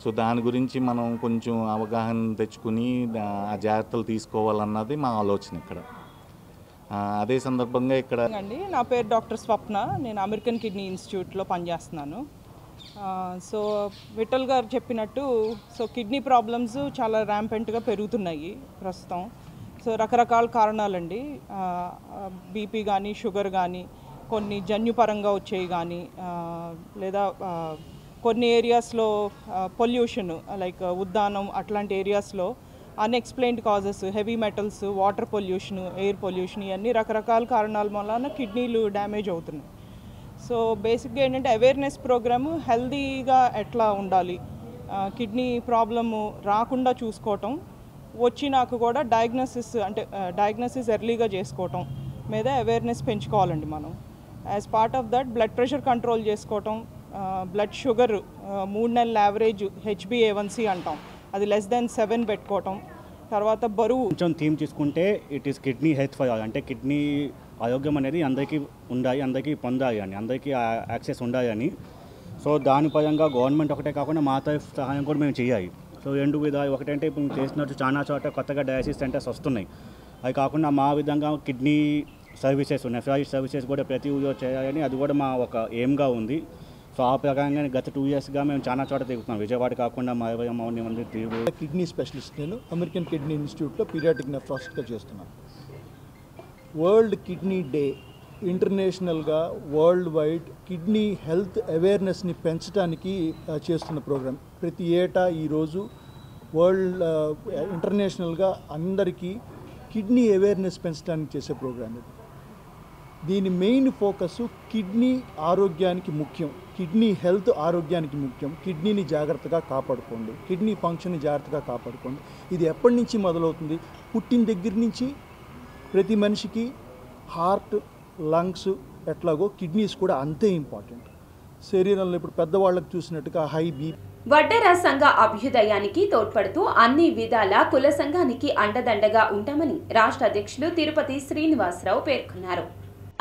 సో దాని గురించి మనం కొంచెం అవగాహన తెచ్చుకుని ఆ జాగ్రత్తలు తీసుకోవాలన్నది మా ఆలోచన ఇక్కడ. అదే సందర్భంగా ఇక్కడ అండి, నా పేరు డాక్టర్ స్వప్న, నేను అమెరికన్ కిడ్నీ ఇన్స్టిట్యూట్లో పనిచేస్తున్నాను. సో విఠల్ గారు చెప్పినట్టు కిడ్నీ ప్రాబ్లమ్స్ చాలా ర్యాంపెంట్గా పెరుగుతున్నాయి ప్రస్తుతం. సో రకరకాల కారణాలండి, బీపీ కానీ, షుగర్ కానీ, కొన్ని జన్యుపరంగా వచ్చేవి కానీ, లేదా కొన్ని ఏరియాస్లో పొల్యూషన్ లైక్ ఉద్దానం అట్లాంటి ఏరియాస్లో unexplained causes, heavy metals, water pollution, air pollution, ఇవన్నీ రకరకాల కారణాల వలన కిడ్నీలు డ్యామేజ్ అవుతున్నాయి. సో బేసిక్గా ఏంటంటే అవేర్నెస్ ప్రోగ్రాము హెల్తీగా ఎట్లా ఉండాలి, కిడ్నీ ప్రాబ్లము రాకుండా చూసుకోవటం, వచ్చినాక కూడా డయాగ్నోసిస్ ఎర్లీగా చేసుకోవటం మీద అవేర్నెస్ పెంచుకోవాలండి మనం. As part of that blood pressure control చేసుకోవటం, బ్లడ్ షుగర్ 3 నెలల యావరేజ్ HbA1c అంటాం, అది <7 పెట్టుకోవటం. తర్వాత బరువు కొంచెం థీమ్ తీసుకుంటే it is kidney health for all, అంటే కిడ్నీ ఆరోగ్యం అనేది అందరికీ ఉండాలి, అందరికీ పొందాలి అని, అందరికీ యాక్సెస్ ఉండాలి అని. సో దాని పరంగా గవర్నమెంట్ ఒకటే కాకుండా మా తరఫు సహాయం కూడా మేము చేయాలి. సో 2 విధాలు, ఒకటంటే ఇప్పుడు చేసినట్టు చాలా చోట కొత్తగా డయాలసిస్ సెంటర్స్ వస్తున్నాయి. అవి కాకుండా మా విధంగా కిడ్నీ సర్వీసెస్ ఉన్నాయి, ఫ్లైట్ సర్వీసెస్ కూడా ప్రతి ఊళ్ళో చేయాలని అది కూడా మా ఒక ఎయిమ్గా ఉంది. సో ఆ ప్రకారంగా గత 2 ఇయర్స్గా మేము చాలా చోట తిరుగుతున్నాం, విజయవాడ కాకుండా మౌని మంది తిరుగు. కిడ్నీ స్పెషలిస్ట్, నేను అమెరికన్ కిడ్నీ ఇన్స్టిట్యూట్లో పీడియాట్రిక్ నెఫ్రాలజిస్ట్గా చేస్తున్నాను. వరల్డ్ కిడ్నీ డే ఇంటర్నేషనల్గా వరల్డ్ వైడ్ కిడ్నీ హెల్త్ అవేర్నెస్ని పెంచడానికి చేస్తున్న ప్రోగ్రామ్. ప్రతి ఏటా ఈరోజు వరల్డ్ ఇంటర్నేషనల్గా అందరికీ కిడ్నీ అవేర్నెస్ పెంచడానికి చేసే ప్రోగ్రామ్ ఇది. దీని మెయిన్ ఫోకస్ కిడ్నీ ఆరోగ్యానికి ముఖ్యం, కిడ్నీ హెల్త్ ఆరోగ్యానికి ముఖ్యం. కిడ్నీని జాగ్రత్తగా కాపాడుకోండి, కిడ్నీ ఫంక్షన్ని జాగ్రత్తగా కాపాడుకోండి. ఇది ఎప్పటి నుంచి మొదలవుతుంది? పుట్టిన దగ్గర నుంచి ప్రతి మనిషికి హార్ట్, లంగ్స్, ఎట్లాగో కిడ్నీస్ కూడా అంతే ఇంపార్టెంట్. శరీరంలో ఇప్పుడు పెద్దవాళ్ళకి చూసినట్టుగా హై బీపీ. వడ్డెర సంఘ అభ్యుదయానికి తోడ్పడుతూ అన్ని విధాల కుల సంఘానికి అండదండగా ఉంటామని రాష్ట్ర అధ్యక్షులు తిరుపతి శ్రీనివాసరావు పేర్కొన్నారు.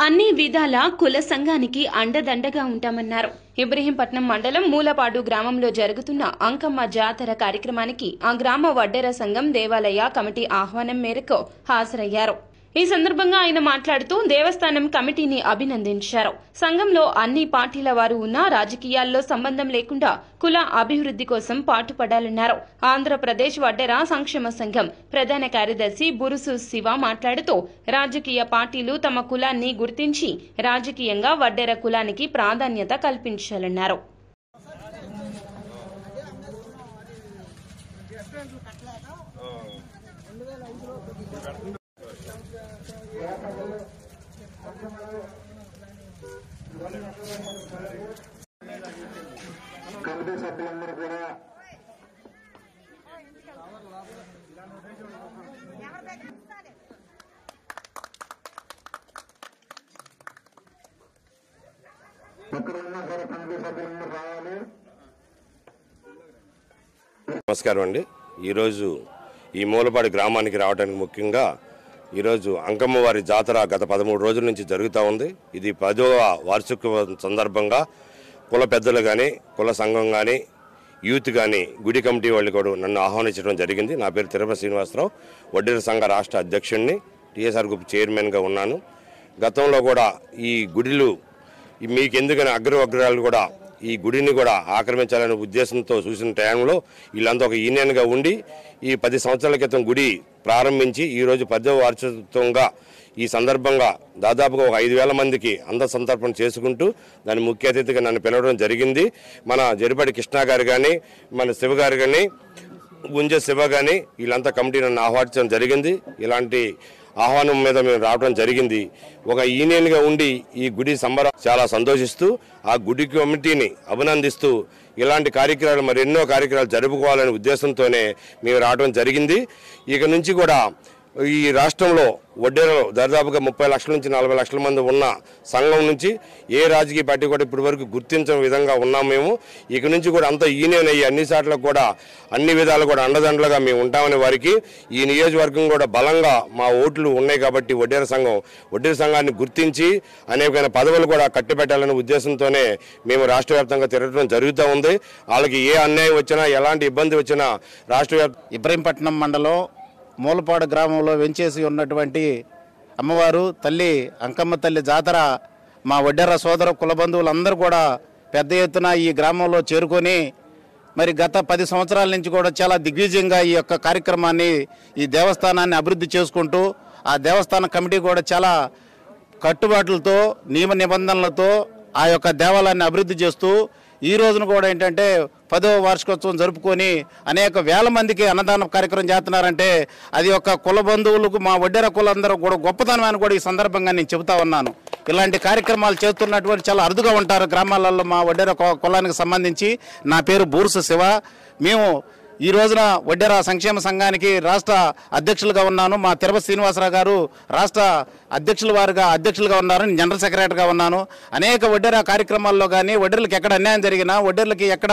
అన్ని విధాల కుల సంఘానికి అండదండగా ఉంటామన్నారు. ఇబ్రహీంపట్నం మండలం మూలపాడు గ్రామంలో జరుగుతున్న అంకమ్మ జాతర కార్యక్రమానికి ఆ గ్రామ వడ్డెర సంఘం దేవాలయ కమిటీ ఆహ్వానం మేరకు హాజరయ్యారు. ఈ సందర్భంగా ఆయన మాట్లాడుతూ దేవస్థానం కమిటీని అభినందించారు. సంఘంలో అన్ని పార్టీల వారు ఉన్నా రాజకీయాల్లో సంబంధం లేకుండా కుల అభివృద్ధి కోసం పాటుపడాలన్నారు. ఆంధ్రప్రదేశ్ వడ్డెర సంక్షేమ సంఘం ప్రధాన కార్యదర్శి బురుసు శివ మాట్లాడుతూ రాజకీయ పార్టీలు తమ కులాన్ని గుర్తించి రాజకీయంగా వడ్డెర కులానికి ప్రాధాన్యత కల్పించాలన్నారు. కమిటీ సభ్యులందరూ కూడా ఎక్కడున్నా సరే కమిటీ సభ్యులందరూ రావాలి. నమస్కారం అండి. ఈరోజు ఈ మూలపాడు గ్రామానికి రావడానికి ముఖ్యంగా ఈరోజు అంకమ్మ వారి జాతర గత 13 రోజుల నుంచి జరుగుతూ ఉంది. ఇది 10వ వార్షికోత్సవం సందర్భంగా కుల పెద్దలు కానీ కుల సంఘం కానీ యూత్ కానీ గుడి కమిటీ వాళ్ళు కూడా నన్ను ఆహ్వానించడం జరిగింది. నా పేరు తిరుపతి శ్రీనివాసరావు, వడ్డెర సంఘ రాష్ట్ర అధ్యక్షుడిని, టీఎస్ఆర్ గ్రూప్ చైర్మన్గా ఉన్నాను. గతంలో కూడా ఈ గుడిలు మీకు ఎందుకని అగ్రవగ్రాలు కూడా ఈ గుడిని కూడా ఆక్రమించాలనే ఉద్దేశంతో చూసిన టైంలో వీళ్ళంతా ఒక యూనియన్గా ఉండి ఈ 10 సంవత్సరాల క్రితం గుడి ప్రారంభించి ఈరోజు 10వ వార్షికోత్సవంగా ఈ సందర్భంగా దాదాపుగా ఒక 5,000 మందికి సంతర్పణ చేసుకుంటూ దాని ముఖ్య అతిథిగా నన్ను పిలవడం జరిగింది. మన జరిపాటి కృష్ణ గారు కానీ మన శివ గారు కానీ గుంజ శివ కానీ వీళ్ళంతా కమిటీ నన్ను ఆహ్వానించడం జరిగింది. ఇలాంటి ఆహ్వానం మీద మేము రావడం జరిగింది. ఒక యూనియన్గా ఉండి ఈ గుడి సంబరం చాలా సంతోషిస్తూ ఆ గుడి కమిటీని అభినందిస్తూ ఇలాంటి కార్యక్రమాలు మరెన్నో కార్యక్రమాలు జరుపుకోవాలనే ఉద్దేశంతోనే మేము రావడం జరిగింది. ఇక నుంచి కూడా ఈ రాష్ట్రంలో వడ్డెరలో దాదాపుగా 30 లక్షల నుంచి 40 లక్షల మంది ఉన్న సంఘం నుంచి ఏ రాజకీయ పార్టీ కూడా ఇప్పటి వరకు గుర్తించని విధంగా ఉన్నాం మేము. ఇక నుంచి కూడా అంతా యూనియన్ అయ్యి అన్ని సార్లకు కూడా అన్ని విధాలు కూడా అండదండలుగా మేము ఉంటామని వారికి ఈ నియోజకవర్గం కూడా బలంగా మా ఓట్లు ఉన్నాయి కాబట్టి వడ్డెర సంఘాన్ని గుర్తించి అనేకమైన పదవులు కూడా కట్టిపెట్టాలనే ఉద్దేశంతోనే మేము రాష్ట్ర వ్యాప్తంగా తిరగడం జరుగుతూ ఉంది. వాళ్ళకి ఏ అన్యాయం వచ్చినా ఎలాంటి ఇబ్బంది వచ్చినా రాష్ట్ర ఇబ్రహీంపట్నం మండలం మూలపాడు గ్రామంలో వెంచేసి ఉన్నటువంటి అమ్మవారు తల్లి అంకమ్మ తల్లి జాతర మా వడ్డెర సోదర కుల బంధువులందరూ కూడా పెద్ద ఎత్తున ఈ గ్రామంలో చేరుకొని మరి గత 10 సంవత్సరాల నుంచి కూడా చాలా దిగ్విజయంగా ఈ యొక్క కార్యక్రమాన్ని ఈ దేవస్థానాన్ని అభివృద్ధి చేసుకుంటూ ఆ దేవస్థాన కమిటీ కూడా చాలా కట్టుబాట్లతో నియమ నిబంధనలతో ఆ యొక్క దేవాలయాన్ని అభివృద్ధి చేస్తూ ఈ రోజున కూడా ఏంటంటే 10వ వార్షికోత్సవం జరుపుకొని అనేక వేల మందికి అన్నదాన కార్యక్రమం చేస్తున్నారంటే అది ఒక కుల బంధువులకు మా వడ్డెర కులందరూ కూడా గొప్పతనమని కూడా ఈ సందర్భంగా నేను చెబుతా ఉన్నాను. ఇలాంటి కార్యక్రమాలు చేస్తున్నటువంటి చాలా అరుదుగా ఉంటారు గ్రామాలలో మా వడ్డెర కులానికి సంబంధించి. నా పేరు బూర్సు శివ. మేము ఈ రోజున వడ్డెర సంక్షేమ సంఘానికి రాష్ట్ర అధ్యక్షులుగా ఉన్నాను. మా తిరుపతి శ్రీనివాసరావు గారు రాష్ట్ర అధ్యక్షులుగా ఉన్నారు. జనరల్ సెక్రటరీగా ఉన్నాను. అనేక వడ్డెర కార్యక్రమాల్లో కానీ వడ్డెర్లకు ఎక్కడ అన్యాయం జరిగినా వడ్డెర్లకి ఎక్కడ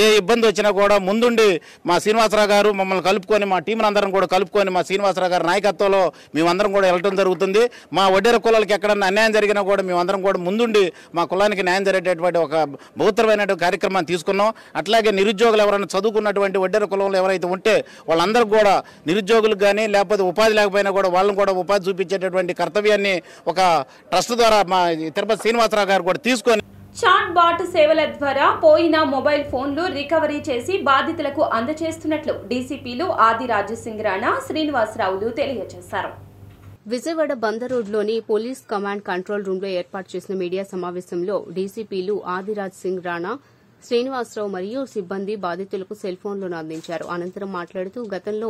ఏ ఇబ్బంది వచ్చినా కూడా ముందుండి మా శ్రీనివాసరావు గారు మమ్మల్ని కలుపుకొని మా టీంని అందరం కూడా కలుపుకొని మా శ్రీనివాసరావు గారి నాయకత్వంలో మేమందరం కూడా వెళ్ళడం జరుగుతుంది. మా వడ్డెర కులాలకి ఎక్కడన్నా అన్యాయం జరిగినా కూడా మేమందరం కూడా ముందుండి మా కులానికి న్యాయం జరిగేటటువంటి ఒక బహుత్తరమైనటువంటి కార్యక్రమాన్ని తీసుకున్నాం. అట్లాగే నిరుద్యోగులు ఎవరైనా చదువుకున్నటువంటి వడ్డెర కులంలో ఎవరైతే ఉంటే వాళ్ళందరూ కూడా నిరుద్యోగులకు కానీ లేకపోతే ఉపాధి లేకపోయినా కూడా వాళ్ళని కూడా ఉపాధి చూపించేటటువంటి కర్తవ్యాన్ని ఒక ట్రస్ట్ ద్వారా మా తిరుపతి శ్రీనివాసరావు గారు కూడా తీసుకొని చాట్ బాట్ సేవల ద్వారా పోయిన మొబైల్ ఫోన్లు రికవరీ చేసి బాధితులకు అందజేస్తున్నట్లు డీసీపీలు ఆదిరాజ్ సింగ్ రాణా, శ్రీనివాసరావులు తెలియజేశారు. విజయవాడ బందర్ రోడ్లోని పోలీస్ కమాండ్ కంట్రోల్ రూంలో ఏర్పాటు చేసిన మీడియా సమావేశంలో డీసీపీలు ఆదిరాజ్ సింగ్ రాణా, శ్రీనివాసరావు మరియు సిబ్బంది బాధితులకు సెల్ ఫోన్లను అందించారు. అనంతరం మాట్లాడుతూ గతంలో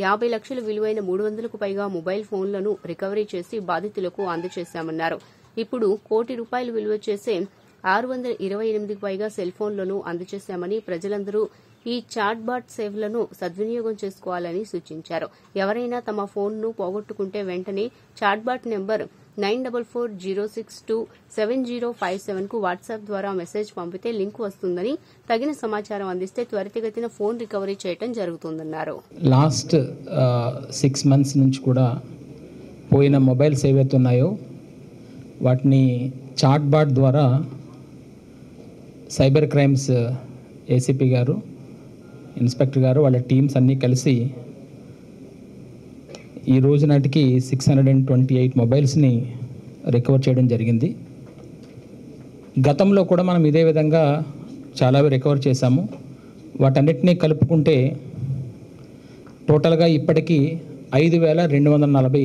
50 లక్షల విలువైన 300కు పైగా మొబైల్ ఫోన్లను రికవరీ చేసి బాధితులకు అందజేశామన్నారు. ఇప్పుడు ₹1 కోటి విలువ చేసే 628కు పైగా సెల్ ఫోన్లను అందజేశామని ప్రజలందరూ ఈ చాట్ బాట్ సేవలను సద్వినియోగం చేసుకోవాలని సూచించారు. ఎవరైనా తమ ఫోన్ను పోగొట్టుకుంటే వెంటనే చాట్ బాట్ నెంబర్ 9440627057కు వాట్సాప్ ద్వారా మెసేజ్ పంపితే లింక్ వస్తుందని, తగిన సమాచారం అందిస్తే త్వరితగతిన ఫోన్ రికవరీ చేయడం జరుగుతుందన్నారు. లాస్ట్ 6 months నుంచి కూడా పోయిన మొబైల్స్ ఏవైతే ఉన్నాయో వాటిని చాట్ బాట్ ద్వారా సైబర్ క్రైమ్స్ ఏసీపీ గారు, ఇన్స్పెక్టర్ గారు, వాళ్ళ టీమ్స్ అన్నీ కలిసి ఈ రోజు నాటికి 628 మొబైల్స్ని రికవర్ చేయడం జరిగింది. గతంలో కూడా మనం ఇదే విధంగా చాలావి రికవర్ చేశాము. వాటన్నిటినీ కలుపుకుంటే టోటల్గా ఇప్పటికీ 5240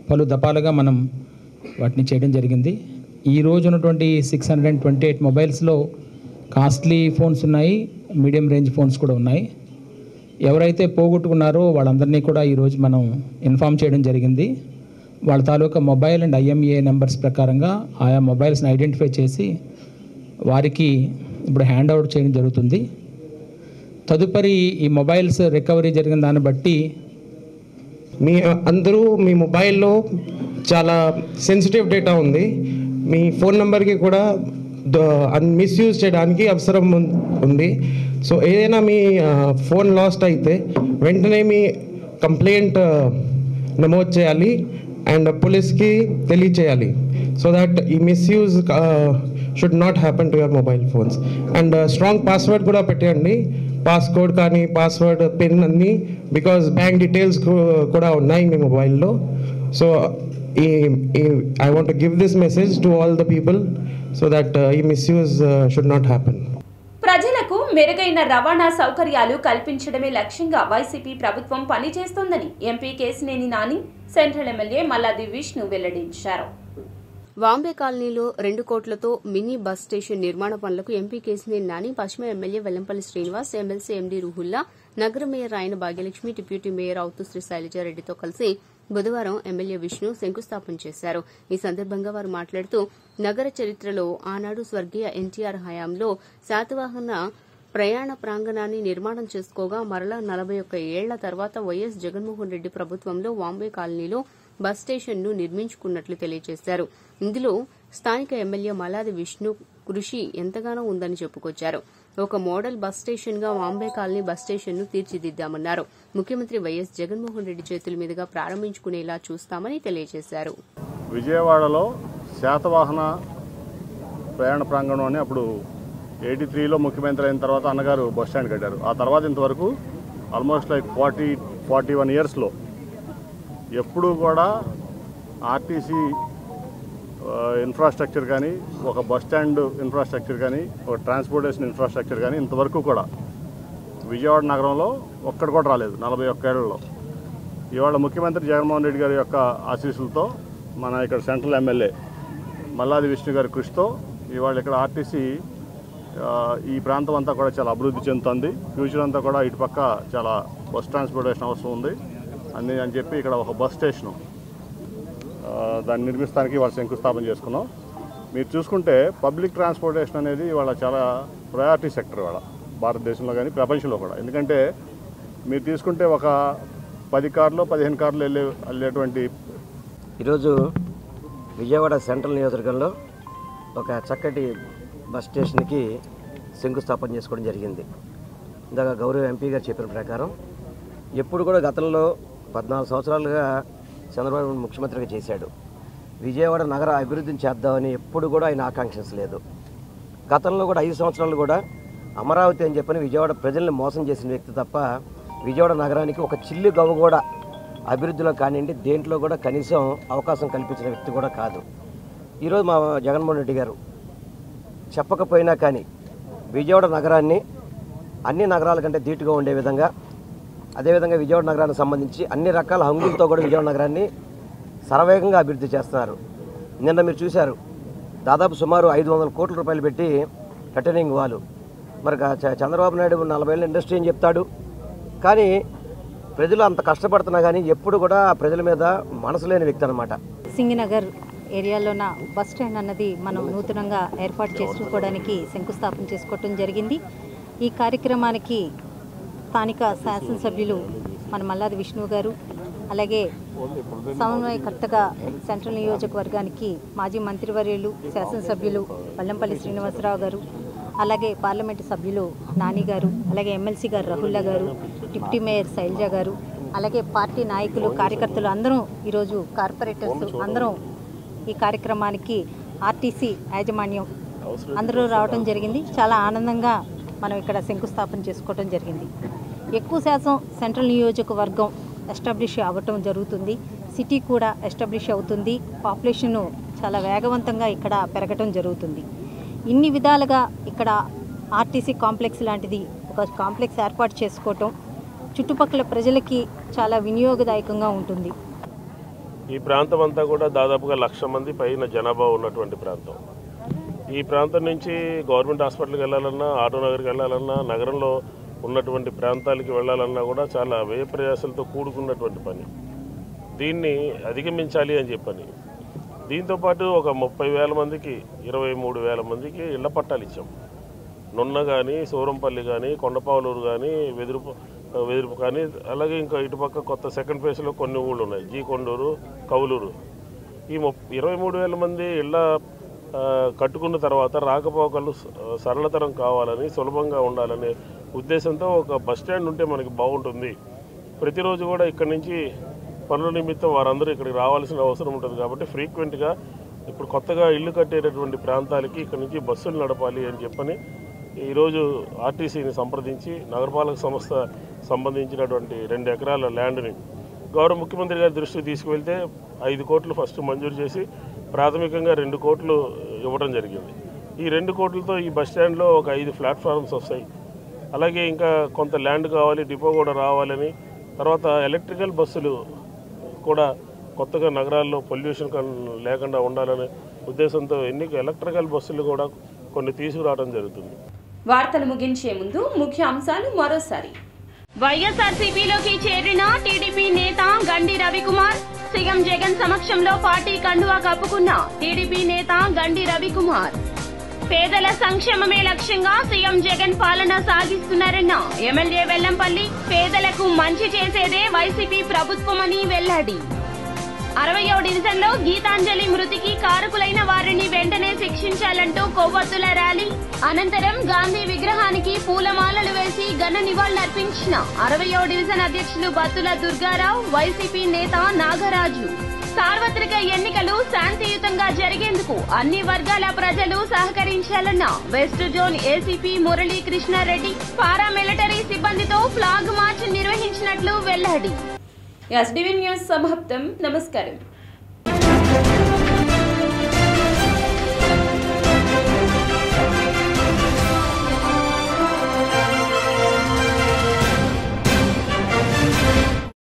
పలు దఫాలుగా మనం వాటిని చేయడం జరిగింది. ఈ రోజు ఉన్నటువంటి 628 మొబైల్స్లో కాస్ట్లీ ఫోన్స్ ఉన్నాయి, మీడియం రేంజ్ ఫోన్స్ కూడా ఉన్నాయి. ఎవరైతే పోగొట్టుకున్నారో వాళ్ళందరినీ కూడా ఈరోజు మనం ఇన్ఫామ్ చేయడం జరిగింది. వాళ్ళ తాలూకా మొబైల్ అండ్ IMEI నెంబర్స్ ప్రకారంగా ఆయా మొబైల్స్ని ఐడెంటిఫై చేసి వారికి ఇప్పుడు హ్యాండ్ అవుట్ చేయడం జరుగుతుంది. తదుపరి ఈ మొబైల్స్ రికవరీ జరిగిన దాన్ని బట్టి అందరూ మీ మొబైల్లో చాలా సెన్సిటివ్ డేటా ఉంది. మీ ఫోన్ నెంబర్కి కూడా మిస్యూజ్ చేయడానికి అవసరం ఉంది. సో ఏదైనా మీ ఫోన్ లాస్ట్ అయితే వెంటనే మీ కంప్లైంట్ నమోదు చేయాలి అండ్ పోలీస్కి తెలియచేయాలి. సో దట్ ఈ misuse should not happen to your mobile phones. And strong password కూడా పెట్టండి, పాస్కోడ్ కానీ పాస్వర్డ్, పిన్ అన్నీ, బికాజ్ బ్యాంక్ డీటెయిల్స్ కూడా ఉన్నాయి మీ మొబైల్లో. So I want to give this message to all the people so that misuse should not happen. ప్రజలకు మెరుగైన రవాణా సౌకర్యాలు కల్పించడమే లక్ష్యంగా వైసీపీ ప్రభుత్వం పనిచేస్తోందని MP Kesineni Nani, central MLA Malladi Vishnu వెల్లడించారు. వాంబే కాలనీలో 2 కోట్లతో మినీ బస్ స్టేషన్ నిర్మాణ పనులకు ఎంపీ కేశినేని నాని, పశ్చిమ MLA Vellampalli Srinivas, MLC MD Ruhulla, నగర mayor Rayana Bhagyalakshmi, deputy mayor Avutu Shri శైలజారెడ్డితో కలిసి బుధవారం ఎమ్మెల్యే విష్ణు శంకుస్థాపన చేశారు. ఈ సందర్భంగా వారు మాట్లాడుతూ నగర చరిత్రలో ఆనాడు స్వర్గీయ ఎన్టీఆర్ హయాంలో శాతవాహన ప్రయాణ ప్రాంగణాన్ని నిర్మాణం చేసుకోగా మరలా 41 ఏళ్ల తర్వాత వైఎస్ జగన్మోహన్ రెడ్డి ప్రభుత్వంలో వాంబే కాలనీలో బస్ స్టేషన్ను నిర్మించుకున్నట్లు తెలియజేశారు. ఇందులో స్థానిక ఎమ్మెల్యే మల్లాది విష్ణు కృషి ఎంతగానో ఉందని చెప్పుకొచ్చారు. ఒక మోడల్ బస్ స్టేషన్ గా వాంబే కాలనీ బస్ స్టేషన్ ను తీర్చిదిద్దామన్నారు. ముఖ్యమంత్రి వైఎస్ జగన్మోహన్ రెడ్డి చేతుల మీదుగా ప్రారంభించుకునేలా చూస్తామని తెలియజేశారు. విజయవాడలో శాతవాహన ప్రయాణ ప్రాంగణం అని అప్పుడు 83లో ముఖ్యమంత్రి అయిన తర్వాత అన్నగారు బస్ స్టాండ్ కట్టారు. ఆ తర్వాత ఇంతవరకు ఆల్మోస్ట్ లైక్ 41 ఇయర్స్లో ఎప్పుడూ కూడా ఆర్టీసీ ఇన్ఫ్రాస్ట్రక్చర్ కానీ, ఒక బస్ స్టాండ్ ఇన్ఫ్రాస్ట్రక్చర్ కానీ, ఒక ట్రాన్స్పోర్టేషన్ ఇన్ఫ్రాస్ట్రక్చర్ కానీ ఇంతవరకు కూడా విజయవాడ నగరంలో ఒక్కటి కూడా రాలేదు 41 ఏళ్లలో. ఇవాళ ముఖ్యమంత్రి జగన్మోహన్ రెడ్డి గారి యొక్క ఆశీస్సులతో, మన ఇక్కడ సెంట్రల్ ఎమ్మెల్యే మల్లాది విష్ణు గారి కృషితో ఇవాళ ఇక్కడ ఆర్టీసీ ఈ ప్రాంతం అంతా కూడా చాలా అభివృద్ధి చెందుతుంది. ఫ్యూచర్ అంతా కూడా ఇటుపక్క చాలా బస్ ట్రాన్స్పోర్టేషన్ అవసరం ఉంది అని చెప్పి ఇక్కడ ఒక బస్ స్టేషను దాన్ని నిర్మిస్తానికి వాళ్ళు శంకుస్థాపన చేసుకున్నాం. మీరు చూసుకుంటే పబ్లిక్ ట్రాన్స్పోర్టేషన్ అనేది ఇవాళ చాలా ప్రయారిటీ సెక్టర్ ఇవాళ భారతదేశంలో కానీ ప్రపంచంలో కూడా. ఎందుకంటే మీరు తీసుకుంటే ఒక 10 కార్లు 15 కార్లు వెళ్ళేటువంటి ఈరోజు విజయవాడ సెంట్రల్ నియోజకవర్గంలో ఒక చక్కటి బస్ స్టేషన్కి శంకుస్థాపన చేసుకోవడం జరిగింది. ఇందాక గౌరవ ఎంపీ గారు చెప్పిన ప్రకారం ఎప్పుడు కూడా గతంలో 14 సంవత్సరాలుగా చంద్రబాబు ముఖ్యమంత్రిగా చేశాడు. విజయవాడ నగర అభివృద్ధిని చేద్దామని ఎప్పుడు కూడా ఆయన ఆకాంక్షించలేదు. గతంలో కూడా 5 సంవత్సరాలు కూడా అమరావతి అని చెప్పని విజయవాడ ప్రజల్ని మోసం చేసిన వ్యక్తి తప్ప విజయవాడ నగరానికి ఒక చిల్లు గవ్వ కూడా అభివృద్ధిలో కానివ్వండి దేంట్లో కూడా కనీసం అవకాశం కల్పించిన వ్యక్తి కూడా కాదు. ఈరోజు మా జగన్మోహన్ రెడ్డి గారు చెప్పకపోయినా కానీ విజయవాడ నగరాన్ని అన్ని నగరాల కంటే ధీటుగా ఉండే విధంగా, అదేవిధంగా విజయవాడ నగరానికి సంబంధించి అన్ని రకాల హంగులతో కూడా విజయవాడ నగరాన్ని శరవేగంగా అభివృద్ధి చేస్తున్నారు. నిన్న మీరు చూశారు, దాదాపు సుమారు 500 కోట్ల రూపాయలు పెట్టి రిటర్నింగ్ వాలు. మరి చంద్రబాబు నాయుడు 40 ఏళ్ళ ఇండస్ట్రీ అని చెప్తాడు, కానీ ప్రజలు అంత కష్టపడుతున్నా కానీ ఎప్పుడు కూడా ప్రజల మీద మనసు లేని వ్యక్తి అనమాట. సింగినగర్ ఏరియాలోన బస్ స్టాండ్ అన్నది మనం నూతనంగా ఏర్పాటు చేసుకోవడానికి శంకుస్థాపన చేసుకోవటం జరిగింది. ఈ కార్యక్రమానికి స్థానిక శాసనసభ్యులు మన మల్లాది విష్ణు గారు, అలాగే సమన్వయకర్తగా సెంట్రల్ నియోజకవర్గానికి మాజీ మంత్రివర్యులు శాసనసభ్యులు వల్లంపల్లి శ్రీనివాసరావు గారు, అలాగే పార్లమెంటు సభ్యులు నాని గారు, అలాగే ఎమ్మెల్సీ గారు రాహుల్లా గారు, డిప్యూటీ మేయర్ శైలజ గారు, అలాగే పార్టీ నాయకులు కార్యకర్తలు అందరం ఈరోజు కార్పొరేటర్స్ అందరం ఈ కార్యక్రమానికి ఆర్టీసీ యాజమాన్యం అందరూ రావడం జరిగింది. చాలా ఆనందంగా మనం ఇక్కడ శంకుస్థాపన చేసుకోవడం జరిగింది. ఎక్కువ శాతం సెంట్రల్ నియోజకవర్గం ఎస్టాబ్లిష్ అవ్వటం జరుగుతుంది. సిటీ కూడా ఎస్టాబ్లిష్ అవుతుంది. పాపులేషన్ చాలా వేగవంతంగా ఇక్కడ పెరగటం జరుగుతుంది. ఇన్ని విధాలుగా ఇక్కడ ఆర్టీసీ కాంప్లెక్స్ లాంటిది ఒక కాంప్లెక్స్ ఏర్పాటు చేసుకోవటం చుట్టుపక్కల ప్రజలకి చాలా వినియోగదాయకంగా ఉంటుంది. ఈ ప్రాంతం అంతా కూడా దాదాపుగా 1,00,000 మంది పైన జనాభా ఉన్నటువంటి ప్రాంతం. ఈ ప్రాంతం నుంచి గవర్నమెంట్ హాస్పిటల్కి వెళ్ళాలన్నా, ఆటోనగర్కి వెళ్ళాలన్నా, నగరంలో ఉన్నటువంటి ప్రాంతాలకి వెళ్ళాలన్నా కూడా చాలా వ్యయ ప్రయాసాలతో కూడుకున్నటువంటి పని. దీన్ని అధిగమించాలి అని చెప్పని దీంతోపాటు ఒక 30,000 మందికి 23,000 మందికి ఇళ్ల పట్టాలు ఇచ్చాం. నున్న కానీ, సూరంపల్లి కానీ, కొండపావులూరు కానీ, వెదురుపు కానీ, అలాగే ఇంకా ఇటుపక్క కొత్త సెకండ్ ఫేజ్లో కొన్ని ఊళ్ళు ఉన్నాయి, జీ కొండూరు, కౌలూరు. ఈ 23,000 మంది ఇళ్ళ కట్టుకున్న తర్వాత రాకపోకలు సరళతరం కావాలని, సులభంగా ఉండాలనే ఉద్దేశంతో ఒక బస్ స్టాండ్ ఉంటే మనకి బాగుంటుంది. ప్రతిరోజు కూడా ఇక్కడి నుంచి పనుల నిమిత్తం వారందరూ ఇక్కడికి రావాల్సిన అవసరం ఉంటుంది. కాబట్టి ఫ్రీక్వెంట్గా ఇప్పుడు కొత్తగా ఇల్లు కట్టేటటువంటి ప్రాంతాలకి ఇక్కడి నుంచి బస్సులు నడపాలి అని చెప్పని ఈరోజు ఆర్టీసీని సంప్రదించి నగరపాలక సంస్థ సంబంధించినటువంటి 2 ఎకరాల ల్యాండ్ని గౌరవ ముఖ్యమంత్రి గారి దృష్టికి తీసుకువెళ్తే 5 కోట్లు ఫస్ట్ మంజూరు చేసి ప్రాథమికంగా 2 కోట్లు ఇవ్వడం జరిగింది. ఈ 2 కోట్లతో ఈ బస్ స్టాండ్లో ఒక 5 ప్లాట్ఫామ్స్ వస్తాయి. అలాగే ఇంకా కొంత ల్యాండ్ కావాలి, డిపో కూడా రావాలని, తర్వాత ఎలక్ట్రికల్ బస్సులు కూడా కొత్తగా నగరాల్లో పొల్యూషన్ లేకుండా ఉండాలనే ఉద్దేశంతో ఎలక్ట్రికల్ బస్సులు కూడా కొన్ని తీసుకురావడం జరుగుతుంది. వార్తలు ముగించే ముందు ముఖ్య అంశాలు మరోసారి. వైఎస్ఆర్సీపీలోకి చేరిన టీడీపీ నేత గండి రవికుమార్. సీఎం జగన్ సమక్షంలో పార్టీ కండువా కప్పుకున్న టీడీపీ నేత గండి రవికుమార్. పేదల సంక్షేమమే లక్ష్యంగా సీఎం జగన్ పాలన సాగిస్తున్నారన్న ఎమ్మెల్యే వెల్లంపల్లి. పేదలకు మంచి చేసేదే వైసీపీ ప్రభుత్వమని వెల్లడి. 60వ డివిజన్లో గీతాంజలి మృతికి కారకులైన వారిని వెంటనే శిక్షించాలంటూ కొవ్వొత్తుల ర్యాలీ. అనంతరం గాంధీ విగ్రహానికి పూలమాలలు వేసి ఘన నివాళులర్పించిన 60వ డివిజన్ అధ్యక్షులు బత్తుల దుర్గారావు, వైసీపీ నేత నాగరాజు. సార్వత్రిక ఎన్నికలు శాంతియుతంగా జరిగేందుకు అన్ని వర్గాల ప్రజలు సహకరించాలన్న west zone ACP Murali Krishna Reddy. Paramilitary సిబ్బందితో ఫ్లాగ్ మార్చ్ నిర్వహించినట్లు వెల్లడి. ఎస్డీవీ న్యూస్ సమాప్తం. నమస్కారం.